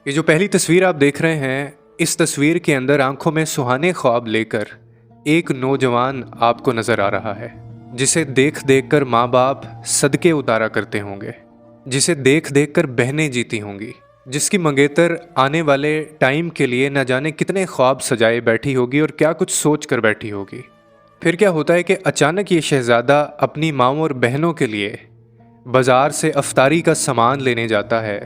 ये जो पहली तस्वीर आप देख रहे हैं, इस तस्वीर के अंदर आंखों में सुहाने ख्वाब लेकर एक नौजवान आपको नजर आ रहा है, जिसे देख देख कर माँ बाप सदके उतारा करते होंगे, जिसे देख देख कर बहनें जीती होंगी, जिसकी मंगेतर आने वाले टाइम के लिए न जाने कितने ख्वाब सजाए बैठी होगी और क्या कुछ सोच कर बैठी होगी। फिर क्या होता है कि अचानक ये शहजादा अपनी माँओं और बहनों के लिए बाजार से अफ्तारी का सामान लेने जाता है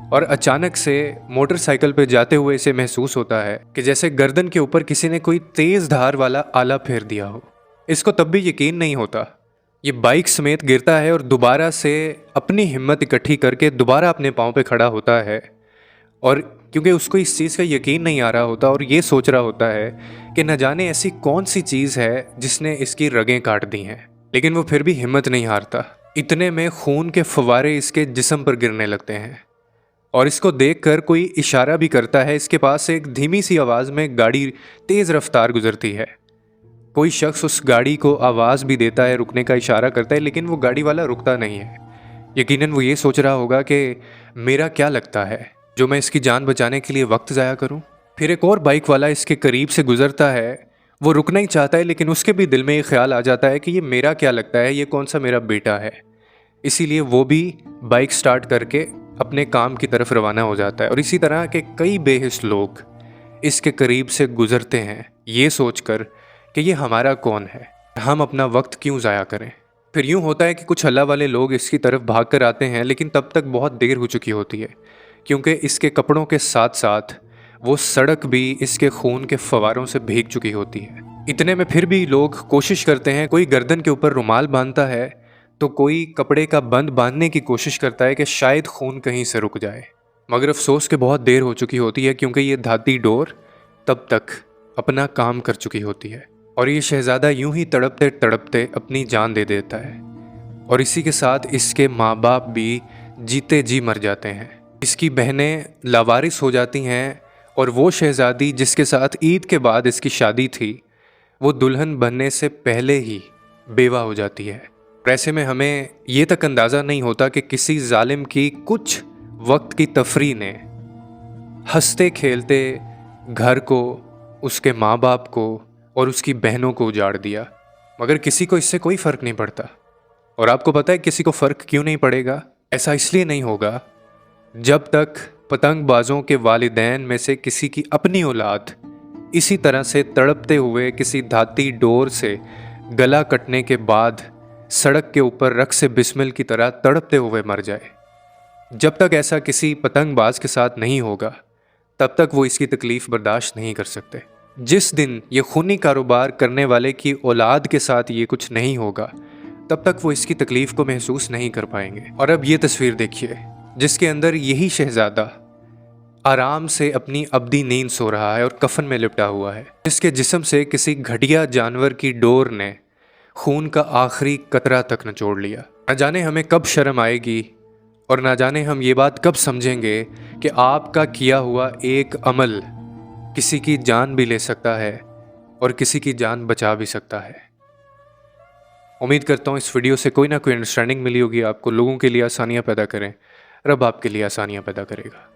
और अचानक से मोटरसाइकिल पे जाते हुए इसे महसूस होता है कि जैसे गर्दन के ऊपर किसी ने कोई तेज धार वाला आला फेर दिया हो। इसको तब भी यकीन नहीं होता। ये बाइक समेत गिरता है और दोबारा से अपनी हिम्मत इकट्ठी करके दोबारा अपने पाँव पे खड़ा होता है। और क्योंकि उसको इस चीज़ का यकीन नहीं आ रहा होता और ये सोच रहा होता है कि न जाने ऐसी कौन सी चीज़ है जिसने इसकी रगें काट दी हैं, लेकिन वो फिर भी हिम्मत नहीं हारता। इतने में खून के फव्वारे इसके जिस्म पर गिरने लगते हैं और इसको देखकर कोई इशारा भी करता है। इसके पास से एक धीमी सी आवाज़ में गाड़ी तेज़ रफ्तार गुजरती है। कोई शख्स उस गाड़ी को आवाज़ भी देता है, रुकने का इशारा करता है, लेकिन वो गाड़ी वाला रुकता नहीं है। यकीनन वो ये सोच रहा होगा कि मेरा क्या लगता है जो मैं इसकी जान बचाने के लिए वक्त ज़ाया करूं। फिर एक और बाइक वाला इसके करीब से गुजरता है। वो रुकना ही चाहता है, लेकिन उसके भी दिल में ये ख्याल आ जाता है कि ये मेरा क्या लगता है, ये कौन सा मेरा बेटा है। इसीलिए वो भी बाइक स्टार्ट करके अपने काम की तरफ रवाना हो जाता है। और इसी तरह के कई बेहिस लोग इसके करीब से गुजरते हैं, ये सोचकर कि ये हमारा कौन है, हम अपना वक्त क्यों ज़ाया करें। फिर यूँ होता है कि कुछ अल्लाह वाले लोग इसकी तरफ भाग कर आते हैं, लेकिन तब तक बहुत देर हो चुकी होती है, क्योंकि इसके कपड़ों के साथ साथ वो सड़क भी इसके खून के फवारों से भीग चुकी होती है। इतने में फिर भी लोग कोशिश करते हैं। कोई गर्दन के ऊपर रुमाल बांधता है तो कोई कपड़े का बंद बांधने की कोशिश करता है कि शायद खून कहीं से रुक जाए, मगर अफसोस के बहुत देर हो चुकी होती है, क्योंकि ये धाती डोर तब तक अपना काम कर चुकी होती है और ये शहजादा यूं ही तड़पते तड़पते अपनी जान दे देता है। और इसी के साथ इसके माँ बाप भी जीते जी मर जाते हैं। इसकी बहनें लावारिस हो जाती हैं और वो शहजादी जिसके साथ ईद के बाद इसकी शादी थी, वो दुल्हन बनने से पहले ही बेवा हो जाती है। ऐसे में हमें ये तक अंदाज़ा नहीं होता कि किसी जालिम की कुछ वक्त की तफरी ने हंसते खेलते घर को, उसके माँ बाप को और उसकी बहनों को उजाड़ दिया, मगर किसी को इससे कोई फ़र्क नहीं पड़ता। और आपको पता है किसी को फ़र्क क्यों नहीं पड़ेगा? ऐसा इसलिए नहीं होगा जब तक पतंगबाजों के वालिदैन में से किसी की अपनी औलाद इसी तरह से तड़पते हुए किसी धाती डोर से गला कटने के बाद सड़क के ऊपर रक्स बिस्मिल की तरह तड़पते हुए मर जाए। जब तक ऐसा किसी पतंगबाज के साथ नहीं होगा, तब तक वो इसकी तकलीफ़ बर्दाश्त नहीं कर सकते। जिस दिन ये खूनी कारोबार करने वाले की औलाद के साथ ये कुछ नहीं होगा, तब तक वो इसकी तकलीफ़ को महसूस नहीं कर पाएंगे। और अब ये तस्वीर देखिए, जिसके अंदर यही शहजादा आराम से अपनी अब्दी नींद सो रहा है और कफन में लिपटा हुआ है, जिसके जिस्म से किसी घटिया जानवर की डोर ने खून का आखिरी कतरा तक निचोड़ लिया। न जाने हमें कब शर्म आएगी और न जाने हम ये बात कब समझेंगे कि आपका किया हुआ एक अमल किसी की जान भी ले सकता है और किसी की जान बचा भी सकता है। उम्मीद करता हूँ इस वीडियो से कोई ना कोई अंडरस्टैंडिंग मिली होगी आपको। लोगों के लिए आसानियाँ पैदा करें, रब आपके लिए आसानियाँ पैदा करेगा।